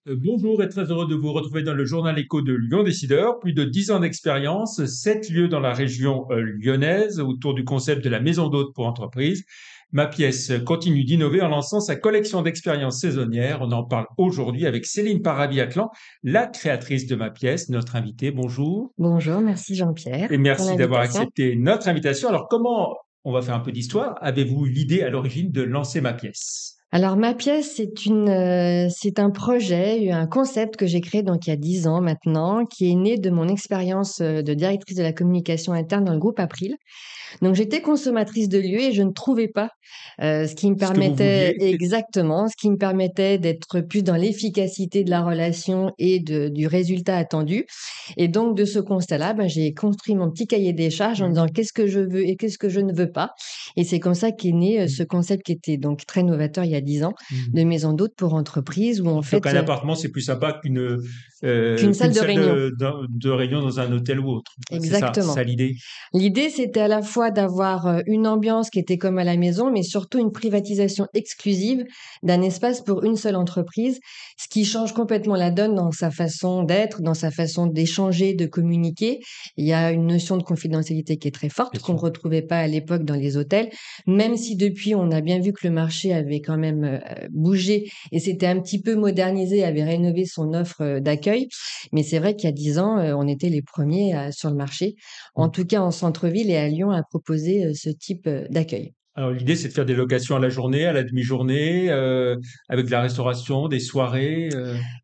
Bonjour et très heureux de vous retrouver dans le journal écho de Lyon Décideur. Plus de 10 ans d'expérience, 7 lieux dans la région lyonnaise autour du concept de la maison d'hôtes pour entreprise. Ma pièce continue d'innover en lançant sa collection d'expériences saisonnières. On en parle aujourd'hui avec Céline Parabiatlan, la créatrice de Ma pièce, notre invitée. Bonjour Bonjour, merci Jean-Pierre et pour merci d'avoir l'invitation. accepté notre invitation. Alors comment, on va faire un peu d'histoire, avez-vous eu l'idée à l'origine de lancer Ma pièce? Alors ma pièce, c'est un projet, un concept que j'ai créé donc il y a 10 ans maintenant, qui est né de mon expérience de directrice de la communication interne dans le groupe April. Donc j'étais consommatrice de lieux et je ne trouvais pas ce qui me Ce que vous permettait vouliez, exactement, ce qui me permettait d'être plus dans l'efficacité de la relation et du résultat attendu. Et donc de ce constat-là, j'ai construit mon petit cahier des charges en disant qu'est-ce que je veux et qu'est-ce que je ne veux pas. Et c'est comme ça qu'est né ce concept qui était donc très novateur il y a 10 ans de maison d'hôtes pour entreprise où en donc un fait appartement, c'est plus sympa qu'une qu'une salle de salle réunion. de réunion dans un hôtel ou autre. C'est Exactement. ça l'idée. L'idée, c'était à la fois d'avoir une ambiance qui était comme à la maison, mais surtout une privatisation exclusive d'un espace pour une seule entreprise, ce qui change complètement la donne dans sa façon d'être, dans sa façon d'échanger, de communiquer. Il y a une notion de confidentialité qui est très forte, Bien qu'on ne sûr. retrouvait pas à l'époque dans les hôtels, même si depuis, on a bien vu que le marché avait quand même bougé et s'était un petit peu modernisé, avait rénové son offre d'accueil. Mais c'est vrai qu'il y a 10 ans, on était les premiers sur le marché, en tout cas en centre-ville et à Lyon, à proposer ce type d'accueil. Alors l'idée, c'est de faire des locations à la journée, à la demi-journée, avec de la restauration, des soirées.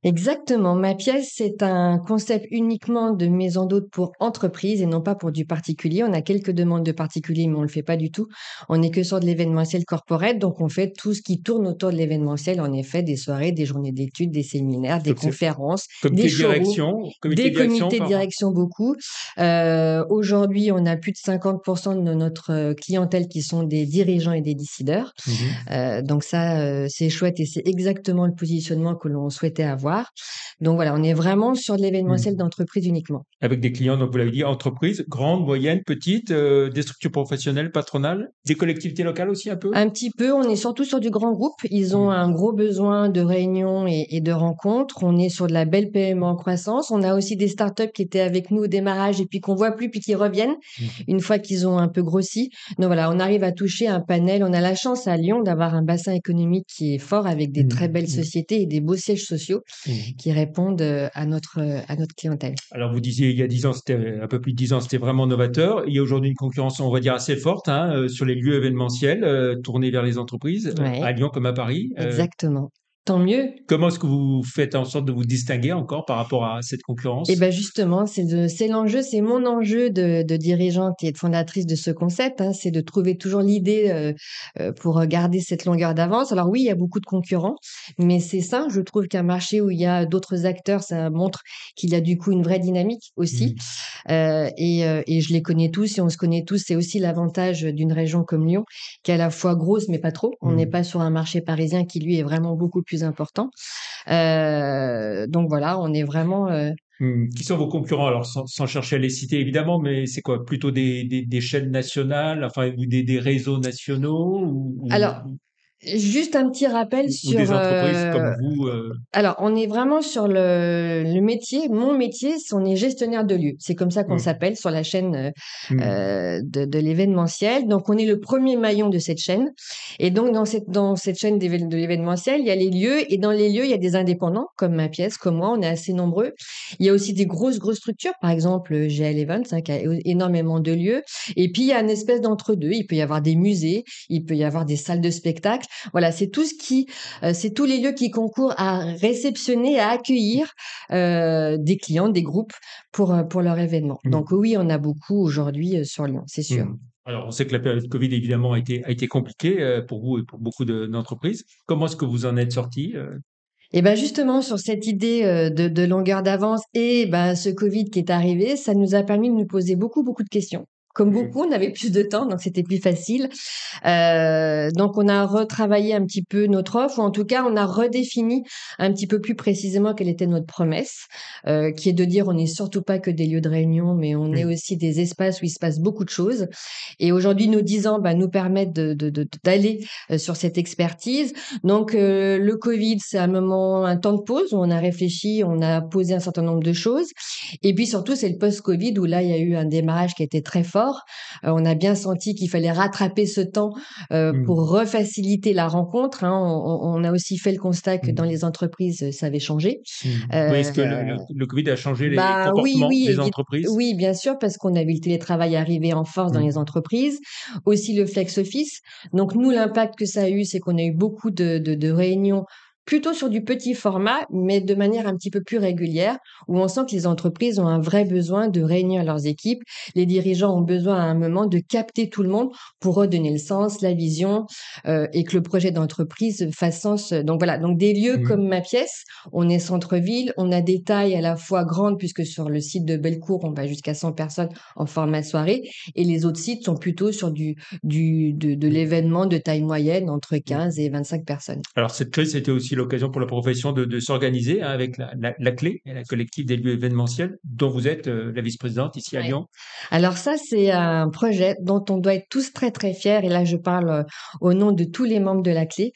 Exactement. Ma pièce, c'est un concept uniquement de maison d'hôtes pour entreprise et non pas pour du particulier. On a quelques demandes de particuliers, mais on le fait pas du tout. On n'est que sur de l'événementiel corporate, donc on fait tout ce qui tourne autour de l'événementiel. En effet, des soirées, des journées d'études, des séminaires, des Donc c'est conférences, des showrooms, comité des de direction comités de par. direction beaucoup. Aujourd'hui, on a plus de 50% de notre clientèle qui sont des dirigeants et des décideurs. Mhm. Donc ça, c'est chouette et c'est exactement le positionnement que l'on souhaitait avoir. Donc voilà, on est vraiment sur de l'événementiel Mhm. d'entreprise uniquement. Avec des clients, donc vous l'avez dit, entreprises, grandes, moyennes, petites, des structures professionnelles, patronales, des collectivités locales aussi un peu. Un petit peu, on est surtout sur du grand groupe. Ils ont Mhm. un gros besoin de réunions et de rencontres. On est sur de la belle PME en croissance. On a aussi des startups qui étaient avec nous au démarrage et puis qu'on voit plus, puis qui reviennent Mhm. une fois qu'ils ont un peu grossi. Donc voilà, on arrive à toucher un panel. On a la chance à Lyon d'avoir un bassin économique qui est fort avec des très belles Mhm. sociétés et des beaux sièges sociaux Mhm. qui répondent à notre clientèle. Alors, vous disiez, il y a 10 ans, c'était un peu plus de 10 ans, c'était vraiment novateur. Il y a aujourd'hui une concurrence, on va dire, assez forte hein, sur les lieux événementiels tournés vers les entreprises, à Ouais, Lyon comme à Paris. exactement. Tant mieux. Comment est-ce que vous faites en sorte de vous distinguer encore par rapport à cette Et concurrence? ben justement, c'est l'enjeu, c'est mon enjeu de dirigeante et de fondatrice de ce concept, hein, c'est de trouver toujours l'idée pour garder cette longueur d'avance. Alors oui, il y a beaucoup de concurrents, mais c'est ça, je trouve qu'un marché où il y a d'autres acteurs, ça montre qu'il y a du coup une vraie dynamique aussi. Mhm. Et je les connais tous et on se connaît tous. C'est aussi l'avantage d'une région comme Lyon, qui est à la fois grosse mais pas trop. On n'est Mhm. pas sur un marché parisien qui lui est vraiment beaucoup plus important. Donc voilà, on est vraiment. Qui sont vos concurrents? Alors, sans chercher à les citer évidemment, mais c'est quoi? Plutôt des chaînes nationales, enfin, ou des réseaux nationaux, Alors, juste un petit rappel ou des sur. entreprises comme vous? Alors, on est vraiment sur le métier. Mon métier, on est gestionnaire de lieux. C'est comme ça qu'on Ok. s'appelle sur la chaîne Mhm. de l'événementiel. Donc, on est le premier maillon de cette chaîne. Et donc, dans cette chaîne de l'événementiel, il y a les lieux. Et dans les lieux, il y a des indépendants, comme ma pièce, comme moi. On est assez nombreux. Il y a aussi des grosses structures. Par exemple, GL Events, hein, qui a énormément de lieux. Et puis, il y a une espèce d'entre-deux. Il peut y avoir des musées. Il peut y avoir des salles de spectacle. Voilà, c'est tout ce qui c'est tous les lieux qui concourent à réceptionner, à accueillir des clients, des groupes pour leur événement. Donc Mhm. oui, on a beaucoup aujourd'hui sur Lyon, c'est sûr. Mhm. Alors, on sait que la période Covid, évidemment, a été compliquée pour vous et pour beaucoup d'entreprises. Comment est-ce que vous en êtes sortis? Et ben justement sur cette idée de longueur d'avance et ben ce Covid qui est arrivé, ça nous a permis de nous poser beaucoup de questions. Comme beaucoup, on avait plus de temps, donc c'était plus facile. Donc on a retravaillé un petit peu notre offre, ou en tout cas on a redéfini un petit peu plus précisément quelle était notre promesse, qui est de dire on n'est surtout pas que des lieux de réunion, mais on est aussi des espaces où il se passe beaucoup de choses. Et aujourd'hui, nos 10 ans nous permettent d'aller sur cette expertise. Donc le Covid, c'est un temps de pause où on a réfléchi, on a posé un certain nombre de choses. Et puis surtout, c'est le post-Covid où là, il y a eu un démarrage qui était très fort. On a bien senti qu'il fallait rattraper ce temps pour refaciliter la rencontre. Hein. On a aussi fait le constat que dans les entreprises, ça avait changé. Oui, est-ce que le Covid a changé les Oui, comportements des entreprises? oui, bien sûr, parce qu'on a vu le télétravail arriver en force dans les entreprises, aussi le flex office. Donc nous, l'impact que ça a eu, c'est qu'on a eu beaucoup de réunions plutôt sur du petit format, mais de manière un petit peu plus régulière, où on sent que les entreprises ont un vrai besoin de réunir leurs équipes. Les dirigeants ont besoin à un moment de capter tout le monde pour redonner le sens, la vision, et que le projet d'entreprise fasse sens. Donc voilà, donc des lieux comme ma pièce, on est centre-ville, on a des tailles à la fois grandes, puisque sur le site de Bellecour, on va jusqu'à 100 personnes en format soirée, et les autres sites sont plutôt sur de l'événement de taille moyenne, entre 15 et 25 personnes. Alors, cette crise, c'était aussi l'occasion pour la profession de s'organiser avec la clé, la collective des lieux événementiels, dont vous êtes la vice-présidente ici à Ouais. Lyon. Alors ça, c'est un projet dont on doit être tous très très fiers. Et là, je parle au nom de tous les membres de la Clé,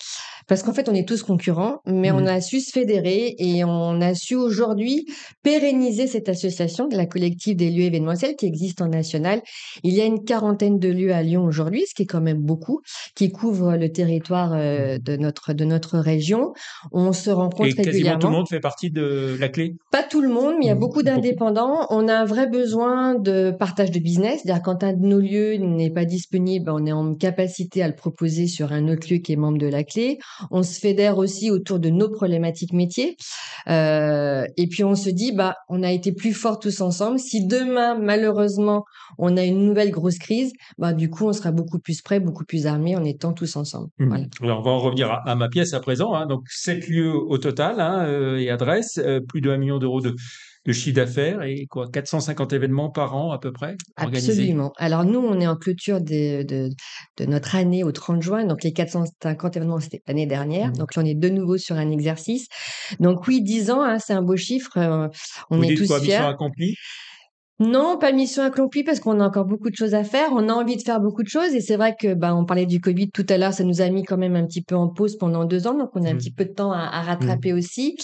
parce qu'en fait, on est tous concurrents, mais on a su se fédérer et on a su aujourd'hui pérenniser cette association de la collective des lieux événementiels qui existe en national. Il y a une quarantaine de lieux à Lyon aujourd'hui, ce qui est quand même beaucoup, qui couvre le territoire de notre région. On se rencontre Et quasiment tout le régulièrement. monde fait partie de la clé. Pas tout le monde, mais il y a beaucoup Beaucoup. d'indépendants. On a un vrai besoin de partage de business. C'est-à-dire quand un de nos lieux n'est pas disponible, on est en capacité à le proposer sur un autre lieu qui est membre de la clé. On se fédère aussi autour de nos problématiques métiers. Et puis on se dit, on a été plus forts tous ensemble. Si demain, malheureusement, on a une nouvelle grosse crise, du coup, on sera beaucoup plus prêts, beaucoup plus armés en étant tous ensemble. Voilà. Alors, on va en revenir à ma pièce à présent. Hein. Donc, 7 lieux au total et adresses, plus de 1 million d'euros de chiffre d'affaires et 450 événements par an à peu près organisés. Absolument. Alors nous, on est en clôture de notre année au 30 juin. Donc les 450 événements, c'était l'année dernière. Donc là, on est de nouveau sur un exercice. Donc oui, 10 ans, hein, c'est un beau chiffre. On Vous est dites tous quoi, fiers. mission accomplie? Non, pas mission accomplie parce qu'on a encore beaucoup de choses à faire. On a envie de faire beaucoup de choses et c'est vrai que on parlait du Covid tout à l'heure, ça nous a mis quand même un petit peu en pause pendant 2 ans, donc on a un petit peu de temps à rattraper aussi.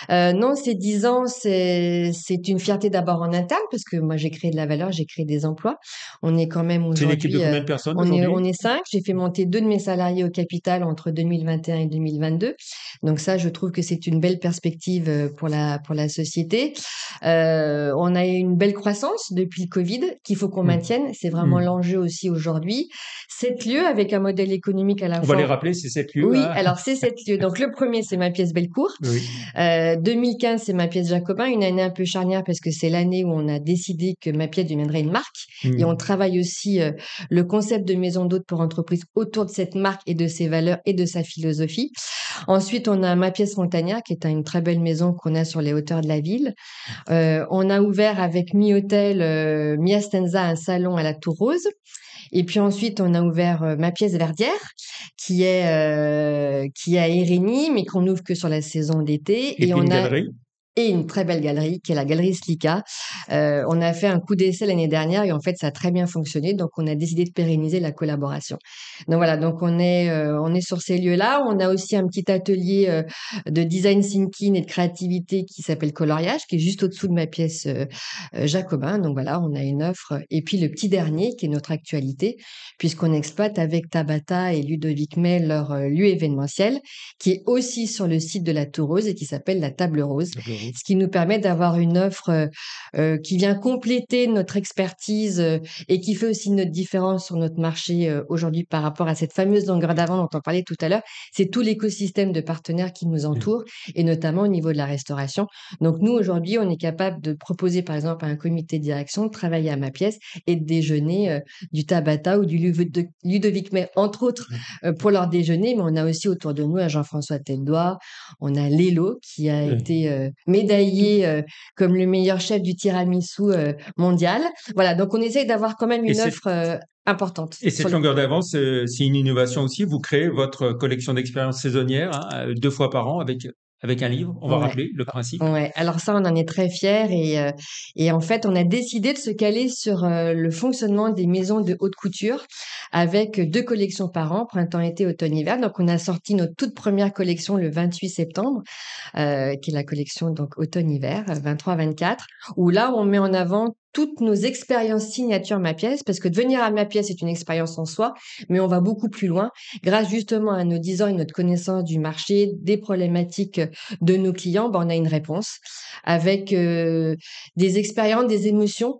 Non, ces 10 ans, c'est une fierté d'abord en interne parce que moi j'ai créé de la valeur, j'ai créé des emplois. On est quand même C'est une équipe de aujourd'hui, combien de personnes aujourd'hui? on est 5. J'ai fait monter 2 de mes salariés au capital entre 2021 et 2022. Donc ça, je trouve que c'est une belle perspective pour la société. On a une belle croissance depuis le Covid qu'il faut qu'on maintienne. C'est vraiment l'enjeu aussi aujourd'hui. 7 lieux avec un modèle économique à la On fois. va les rappeler, c'est 7 lieux. Oui, Hein. alors c'est 7 lieux. Donc le premier, c'est ma pièce Bellecour. Oui. 2015, c'est ma pièce Jacobin, une année un peu charnière parce que c'est l'année où on a décidé que ma pièce deviendrait une marque. Et on travaille aussi le concept de maison d'hôte pour entreprise autour de cette marque et de ses valeurs et de sa philosophie. Ensuite, on a ma pièce Montagnard, qui est une très belle maison qu'on a sur les hauteurs de la ville. On a ouvert avec Mi Hôtel, Mi Astenza, un salon à la Tour Rose. Et puis ensuite, on a ouvert ma pièce Verdière, qui est à Érigny, mais qu'on ouvre que sur la saison d'été. Et puis on une a galerie. et une très belle galerie qui est la galerie Slika. On a fait un coup d'essai l'année dernière et en fait ça a très bien fonctionné, donc on a décidé de pérenniser la collaboration. Donc voilà, donc on est sur ces lieux-là. On a aussi un petit atelier de design thinking et de créativité qui s'appelle Coloriage, qui est juste au-dessous de ma pièce Jacobin. Donc voilà, on a une offre. Et puis le petit dernier qui est notre actualité, puisqu'on exploite avec Tabata et Ludovic May leur lieu événementiel, qui est aussi sur le site de la Tour Rose et qui s'appelle la Table Rose. Ce qui nous permet d'avoir une offre qui vient compléter notre expertise et qui fait aussi notre différence sur notre marché aujourd'hui par rapport à cette fameuse longueur d'avant dont on parlait tout à l'heure. C'est tout l'écosystème de partenaires qui nous entoure et notamment au niveau de la restauration. Donc nous, aujourd'hui, on est capable de proposer par exemple à un comité de direction de travailler à ma pièce et de déjeuner du Tabata ou du Ludovic May, entre autres, pour leur déjeuner. Mais on a aussi autour de nous un Jean-François Teldois, on a Lélo qui a été médaillé comme le meilleur chef du tiramisu mondial. Voilà, donc on essaye d'avoir quand même Et une cette, offre importante et sur cette le longueur d'avance, c'est une innovation aussi. Vous créez votre collection d'expériences saisonnières, hein, 2 fois par an avec un livre. On va Ouais. rappeler le principe. Ouais, alors ça, on en est très fiers et en fait, on a décidé de se caler sur le fonctionnement des maisons de haute couture avec 2 collections par an, printemps-été, automne-hiver. Donc, on a sorti notre toute première collection le 28 septembre, qui est la collection donc automne-hiver 23-24, où là, on met en avant toutes nos expériences signature Ma Pièce, parce que de venir à Ma Pièce est une expérience en soi, mais on va beaucoup plus loin grâce justement à nos 10 ans et notre connaissance du marché, des problématiques de nos clients, ben, on a une réponse avec des expériences, des émotions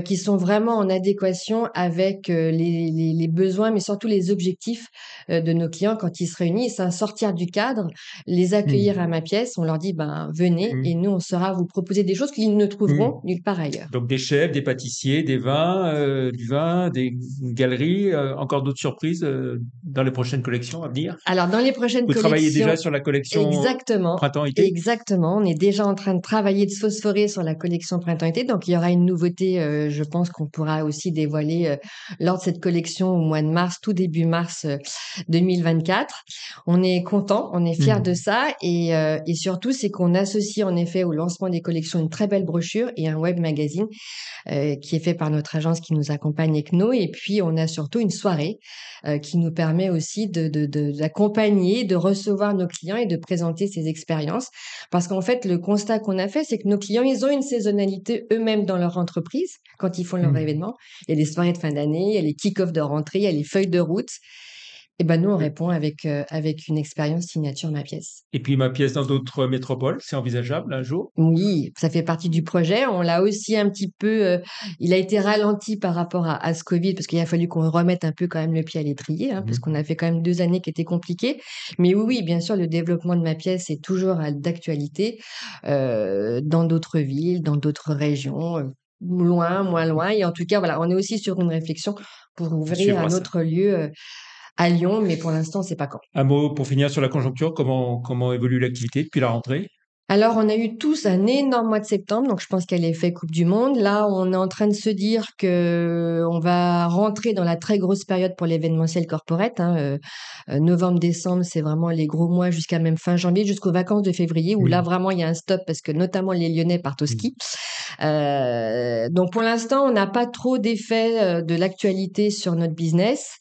qui sont vraiment en adéquation avec les besoins, mais surtout les objectifs de nos clients quand ils se réunissent. Hein, sortir du cadre, les accueillir Mmh. à Ma Pièce, on leur dit ben venez Mmh. et nous on saura vous proposer des choses qu'ils ne Mmh. trouveront nulle part ailleurs. Donc des chefs, des pâtissiers, des vins, du vin, des galeries, encore d'autres surprises dans les prochaines collections à venir. Alors dans les prochaines Vous travaillez déjà collections, sur la collection exactement, printemps-été? exactement. On est déjà en train de travailler, de phosphorer sur la collection printemps-été. Donc, il y aura une nouveauté, je pense qu'on pourra aussi dévoiler lors de cette collection au mois de mars, tout début mars 2024. On est content, on est fiers de Mmh. ça et surtout, c'est qu'on associe en effet au lancement des collections une très belle brochure et un web magazine qui est fait par notre agence qui nous accompagne ECNO. Et puis, on a surtout une soirée qui nous permet aussi d'accompagner, de recevoir nos clients et de présenter ces expériences. Parce qu'en fait, le constat qu'on a fait, c'est que nos clients, ils ont une saisonnalité eux-mêmes dans leur entreprise quand ils font leur Mmh. événement. Il y a les soirées de fin d'année, il y a les kick-offs de rentrée, il y a les feuilles de route. Et ben nous, on répond avec une expérience signature Ma Pièce. Et puis ma pièce dans d'autres métropoles, c'est envisageable un jour? Oui, ça fait partie du projet. On l'a aussi un petit peu, il a été ralenti par rapport à ce Covid parce qu'il a fallu qu'on remette un peu quand même le pied à l'étrier, hein, parce Mmh. qu'on a fait quand même 2 années qui étaient compliquées. Mais oui, oui, bien sûr, le développement de Ma Pièce est toujours d'actualité, dans d'autres villes, dans d'autres régions, loin, moins loin. Et en tout cas, voilà, on est aussi sur une réflexion pour On ouvrir suivra un ça. autre lieu, à Lyon, mais pour l'instant, on sait pas quand. Un mot pour finir sur la conjoncture, comment évolue l'activité depuis la rentrée? Alors, on a eu tous un énorme mois de septembre, donc je pense qu'elle est fait Coupe du Monde. Là, on est en train de se dire que on va rentrer dans la très grosse période pour l'événementiel corporate. Hein, novembre, décembre, c'est vraiment les gros mois jusqu'à même fin janvier, jusqu'aux vacances de février, où là Mmh. vraiment il y a un stop parce que notamment les Lyonnais partent au Mmh. ski. Donc pour l'instant, on n'a pas trop d'effet de l'actualité sur notre business.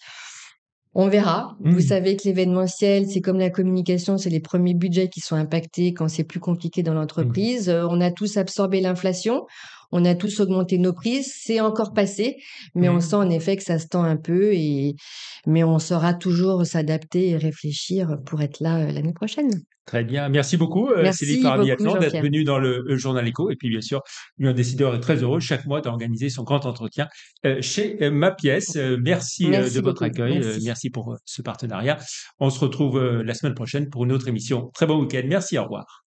On verra. Vous Mmh. savez que l'événementiel, c'est comme la communication, c'est les premiers budgets qui sont impactés quand c'est plus compliqué dans Mmh. l'entreprise. On a tous absorbé l'inflation, on a tous augmenté nos prix, c'est encore passé, mais on Mmh. sent en effet que ça se tend un peu mais on saura toujours s'adapter et réfléchir pour être là l'année prochaine. Très bien. Merci beaucoup, Céline Merci beaucoup, Farabiatlan, d'être Jean-Pierre. venue dans le Journal Écho. Et puis, bien sûr, Lion Décideur est très heureux chaque mois d'organiser son grand entretien chez Ma Pièce. Merci de Merci votre beaucoup. accueil. Merci. Merci pour ce partenariat. On se retrouve la semaine prochaine pour une autre émission. Très bon week-end. Merci. Au revoir.